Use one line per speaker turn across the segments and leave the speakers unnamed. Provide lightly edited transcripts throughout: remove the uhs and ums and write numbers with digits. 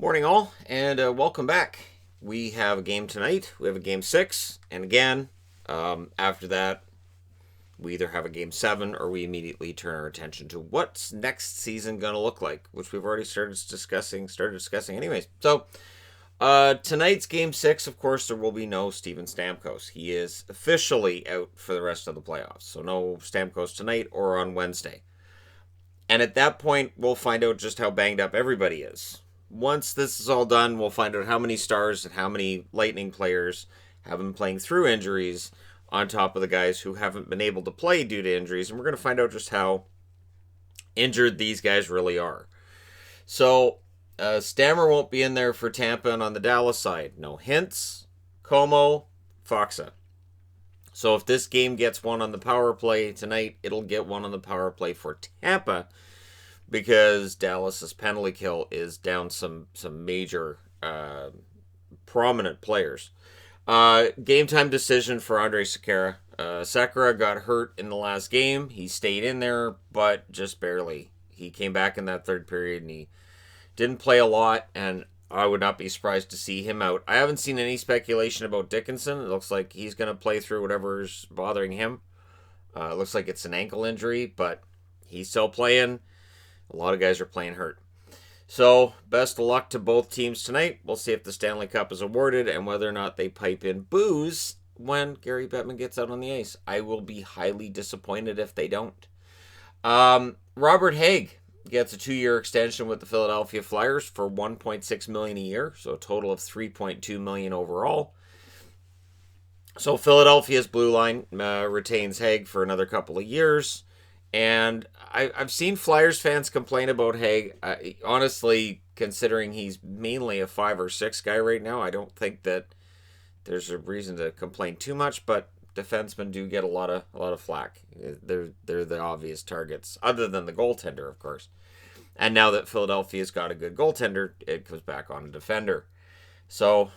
Morning, all, and welcome back. We have a game tonight. We have a game 6, and again, after that, we either have a game 7 or we immediately turn our attention to what's next season going to look like, which we've already started discussing anyways. So, tonight's game 6, of course, there will be no Steven Stamkos. He is officially out for the rest of the playoffs, so no Stamkos tonight or on Wednesday. And at that point, we'll find out just how banged up everybody is. Once this is all done, we'll find out how many Stars and how many Lightning players have been playing through injuries on top of the guys who haven't been able to play due to injuries. And we're going to find out just how injured these guys really are. So, Stammer won't be in there for Tampa, and on the Dallas side, no Hintz, Como, Foxa. So if this game gets one on the power play tonight, it'll get one on the power play for Tampa, because Dallas's penalty kill is down some major prominent players. Game time decision for Andre Sekera. Sekera got hurt in the last game. He stayed in there, but just barely. He came back in that third period, and he didn't play a lot, and I would not be surprised to see him out. I haven't seen any speculation about Dickinson. It looks like he's going to play through whatever's bothering him. It looks like it's an ankle injury, but he's still playing. A lot of guys are playing hurt. So, best of luck to both teams tonight. We'll see if the Stanley Cup is awarded and whether or not they pipe in booze when Gary Bettman gets out on the ice. I will be highly disappointed if they don't. Robert Hagg gets a 2-year extension with the Philadelphia Flyers for $1.6 million a year, so a total of $3.2 million overall. So Philadelphia's blue line retains Hagg for another couple of years. And I've seen Flyers fans complain about Hagg. Honestly, considering he's mainly a 5 or 6 guy right now, I don't think that there's a reason to complain too much. But defensemen do get a lot of flack. They're the obvious targets, other than the goaltender, of course. And now that Philadelphia's got a good goaltender, it comes back on a defender. So,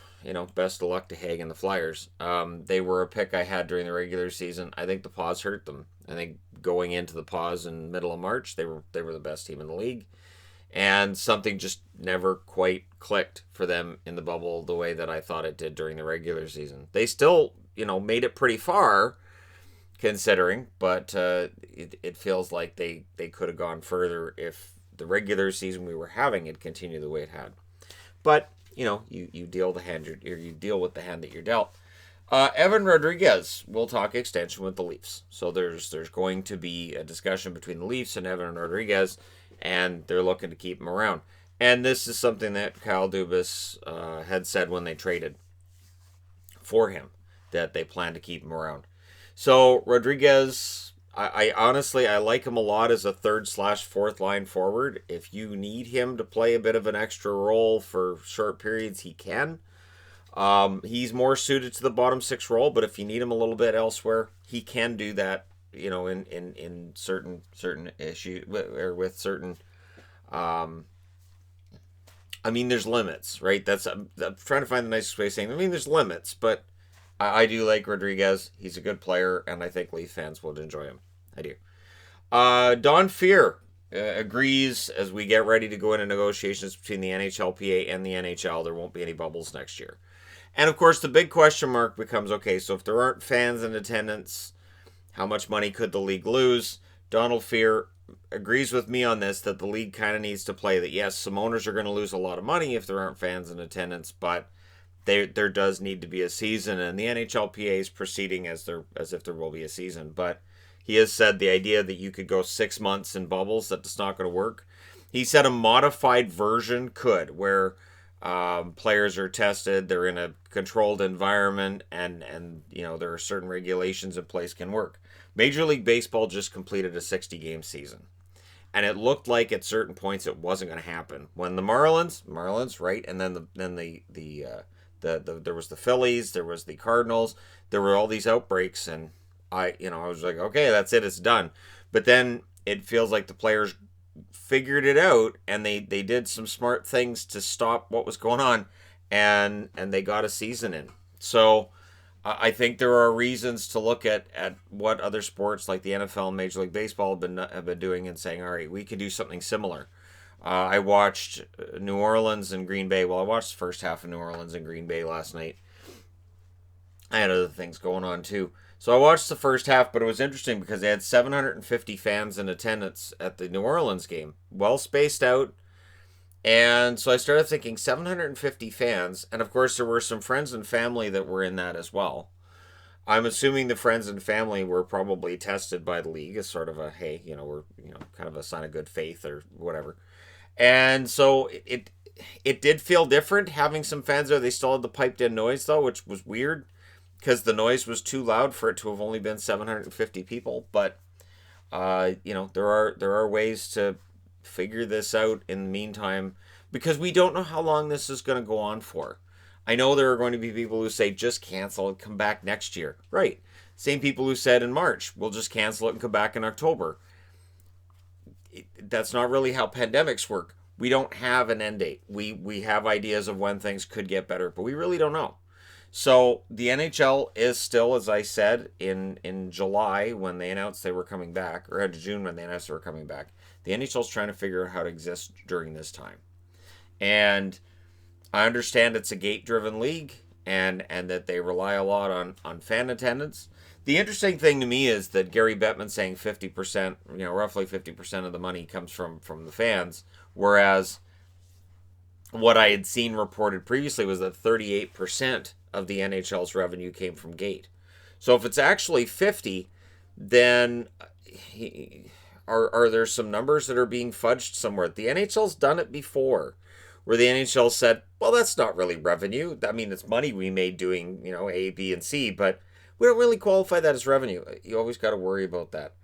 best of luck to Hagg and the Flyers. They were a pick I had during the regular season. I think the pause hurt them. I think going into the pause in middle of March, they were the best team in the league. And something just never quite clicked for them in the bubble the way that I thought it did during the regular season. They still, made it pretty far, considering, but it feels like they could have gone further if the regular season we were having had continued the way it had. But you deal with the hand that you're dealt. Evan Rodrigues will talk extension with the Leafs. So there's going to be a discussion between the Leafs and Evan Rodrigues, and they're looking to keep him around. And this is something that Kyle Dubas had said when they traded for him, that they plan to keep him around. So Rodrigues, I honestly like him a lot as a 3rd/4th line forward. If you need him to play a bit of an extra role for short periods, he can. He's more suited to the bottom 6 role, but if you need him a little bit elsewhere, he can do that. In certain issues or with certain. There's limits, right? I'm trying to find the nicest way of saying. There's limits, but I do like Rodrigues. He's a good player, and I think Leaf fans would enjoy him. I do. Don Fear agrees as we get ready to go into negotiations between the NHLPA and the NHL. There won't be any bubbles next year. And, of course, the big question mark becomes, okay, so if there aren't fans in attendance, how much money could the league lose? Donald Fear agrees with me on this, that the league kind of needs to play that, yes, some owners are going to lose a lot of money if there aren't fans in attendance, but there does need to be a season, and the NHLPA is proceeding as if there will be a season. But he has said the idea that you could go 6 months in bubbles, that's not going to work. He said a modified version could, where players are tested, they're in a controlled environment, and there are certain regulations in place, can work. Major League Baseball just completed a 60-game season, and it looked like at certain points it wasn't going to happen. When the Marlins, right, and then there was the Phillies, there was the Cardinals, there were all these outbreaks, and I was like, okay, that's it, it's done. But then it feels like the players figured it out, and they did some smart things to stop what was going on, and they got a season in. So I think there are reasons to look at what other sports like the NFL and Major League Baseball have been doing and saying, all right, we could do something similar. I watched New Orleans and Green Bay. Well, I watched the first half of New Orleans and Green Bay last night. I had other things going on too. So I watched the first half, but it was interesting because they had 750 fans in attendance at the New Orleans game. Well spaced out. And so I started thinking 750 fans. And of course, there were some friends and family that were in that as well. I'm assuming the friends and family were probably tested by the league as sort of a, hey, we're, kind of a sign of good faith or whatever. And so it did feel different having some fans there. They still had the piped in noise though, which was weird because the noise was too loud for it to have only been 750 people. But there are ways to figure this out in the meantime because we don't know how long this is going to go on for. I know there are going to be people who say just cancel and come back next year. Right. Same people who said in March, we'll just cancel it and come back in October. That's not really how pandemics work. We don't have an end date. We have ideas of when things could get better, but we really don't know. So the NHL is still, as I said, in July when they announced they were coming back, or in June when they announced they were coming back. The NHL is trying to figure out how to exist during this time. And I understand it's a gate-driven league and that they rely a lot on fan attendance. The interesting thing to me is that Gary Bettman saying 50%, roughly 50% of the money comes from the fans, whereas what I had seen reported previously was that 38% of the NHL's revenue came from gate. So if it's actually 50, then are there some numbers that are being fudged somewhere? The NHL's done it before, where the NHL said, well, that's not really revenue. I mean, it's money we made doing, A, B, and C, but we don't really qualify that as revenue. You always got to worry about that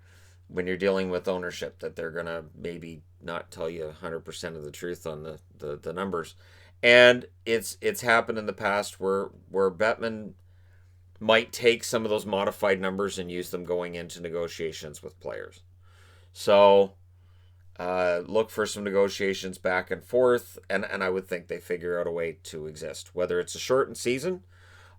when you're dealing with ownership, that they're going to maybe not tell you 100% of the truth on the numbers. And it's happened in the past where Bettman might take some of those modified numbers and use them going into negotiations with players. So look for some negotiations back and forth, and I would think they figure out a way to exist. Whether it's a shortened season,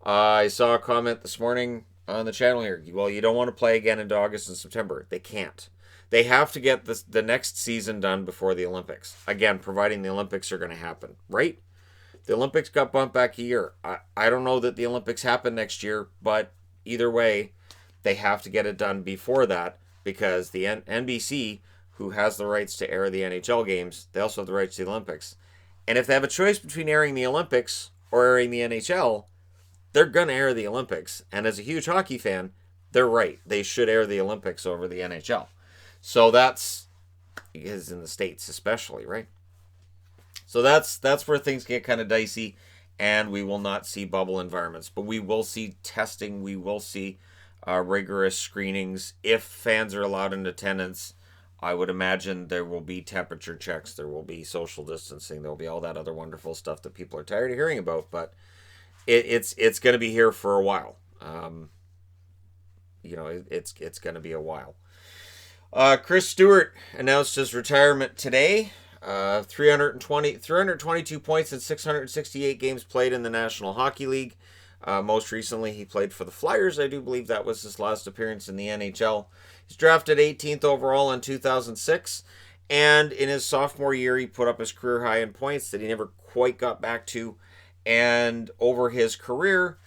I saw a comment this morning on the channel here. Well, you don't want to play again into August and September. They can't. They have to get the next season done before the Olympics. Again, providing the Olympics are going to happen, right? The Olympics got bumped back a year. I don't know that the Olympics happen next year, but either way, they have to get it done before that because the NBC, who has the rights to air the NHL games, they also have the rights to the Olympics. And if they have a choice between airing the Olympics or airing the NHL, they're going to air the Olympics. And as a huge hockey fan, they're right. They should air the Olympics over the NHL. So that's in the States especially, right? So that's where things get kind of dicey, and we will not see bubble environments. But we will see testing. We will see rigorous screenings. If fans are allowed in attendance, I would imagine there will be temperature checks. There will be social distancing. There will be all that other wonderful stuff that people are tired of hearing about. But it's going to be here for a while. It's going to be a while. Chris Stewart announced his retirement today. 322 points in 668 games played in the National Hockey League. Most recently, he played for the Flyers. I do believe that was his last appearance in the NHL. He's drafted 18th overall in 2006. And in his sophomore year, he put up his career high in points that he never quite got back to. And over his career,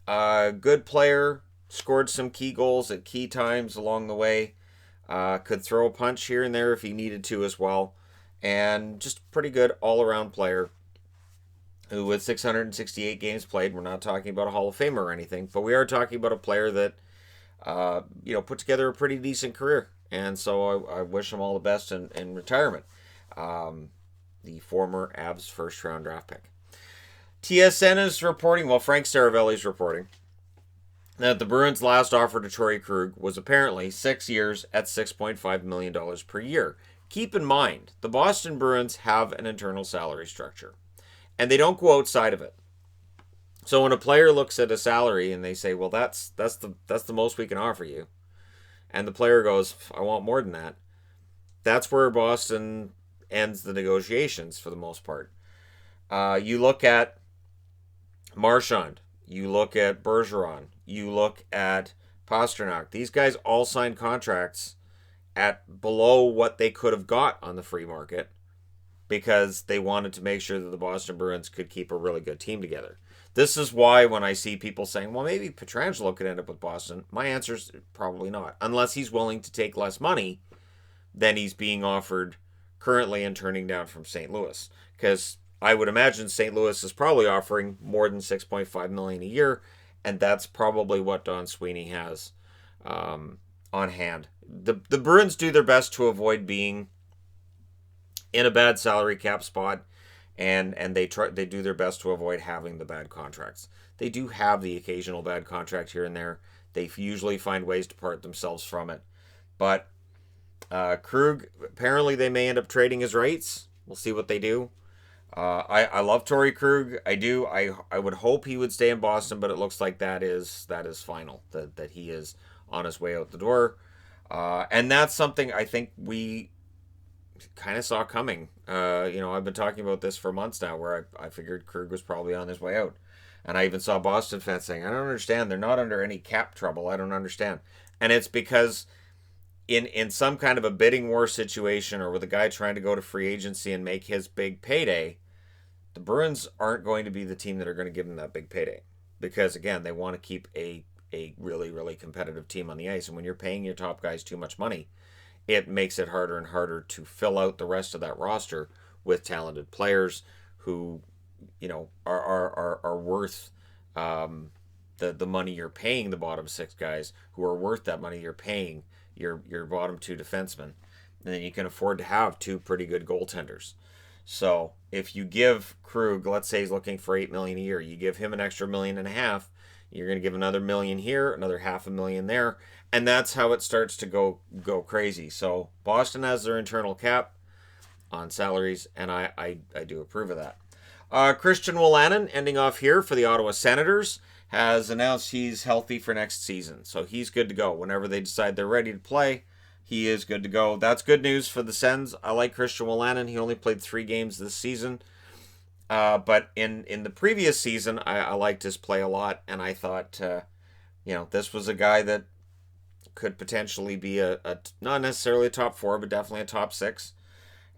good player, scored some key goals at key times along the way. Could throw a punch here and there if he needed to as well. And just pretty good all-around player who, with 668 games played, we're not talking about a Hall of Famer or anything, but we are talking about a player that, put together a pretty decent career. And so I wish him all the best in retirement. The former Abs first-round draft pick. TSN is reporting, Frank Saravelli is reporting, that the Bruins' last offer to Torrey Krug was apparently 6 years at $6.5 million per year. Keep in mind, the Boston Bruins have an internal salary structure, and they don't go outside of it. So when a player looks at a salary and they say, well, that's the most we can offer you, and the player goes, I want more than that, that's where Boston ends the negotiations for the most part. You look at Marchand, you look at Bergeron, you look at Pastrnak. These guys all signed contracts at below what they could have got on the free market because they wanted to make sure that the Boston Bruins could keep a really good team together. This is why when I see people saying, well, maybe Pietrangelo could end up with Boston, my answer is probably not, unless he's willing to take less money than he's being offered currently and turning down from St. Louis. Because I would imagine St. Louis is probably offering more than $6.5 million a year, and that's probably what Don Sweeney has on hand. The Bruins do their best to avoid being in a bad salary cap spot, and they do their best to avoid having the bad contracts. They do have the occasional bad contract here and there. They usually find ways to part themselves from it. But Krug, apparently they may end up trading his rights. We'll see what they do. I love Torrey Krug. I do. I would hope he would stay in Boston, but it looks like that is final. That he is on his way out the door. And that's something I think we kind of saw coming. I've been talking about this for months now, where I figured Krug was probably on his way out. And I even saw Boston fans saying, I don't understand. They're not under any cap trouble. I don't understand. And it's because in some kind of a bidding war situation, or with a guy trying to go to free agency and make his big payday, the Bruins aren't going to be the team that are going to give him that big payday. Because, again, they want to keep a really, really competitive team on the ice. And when you're paying your top guys too much money, it makes it harder and harder to fill out the rest of that roster with talented players who, are worth the money you're paying the bottom six guys, who are worth that money you're paying your bottom two defensemen. And then you can afford to have two pretty good goaltenders. So if you give Krug, let's say he's looking for $8 million a year, you give him an extra $1.5 million. You're going to give another $1 million here, another $500,000 there, and that's how it starts to go crazy. So Boston has their internal cap on salaries, and I do approve of that. Christian Wolanin, ending off here for the Ottawa Senators, has announced he's healthy for next season. So he's good to go. Whenever they decide they're ready to play, he is good to go. That's good news for the Sens. I like Christian Wolanin. He only played 3 games this season. But in the previous season, I liked his play a lot, and I thought, this was a guy that could potentially be a not necessarily a top 4, but definitely a top 6.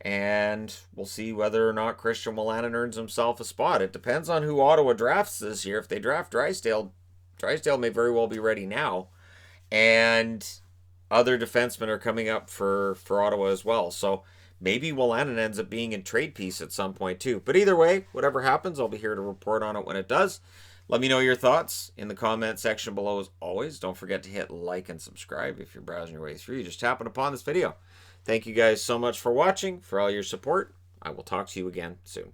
And we'll see whether or not Christian Wolanin earns himself a spot. It depends on who Ottawa drafts this year. If they draft Drysdale may very well be ready now. And other defensemen are coming up for Ottawa as well. So maybe Wolanin ends up being in trade piece at some point too. But either way, whatever happens, I'll be here to report on it when it does. Let me know your thoughts in the comment section below as always. Don't forget to hit like and subscribe if you're browsing your way through. You just happened upon this video. Thank you guys so much for watching, for all your support. I will talk to you again soon.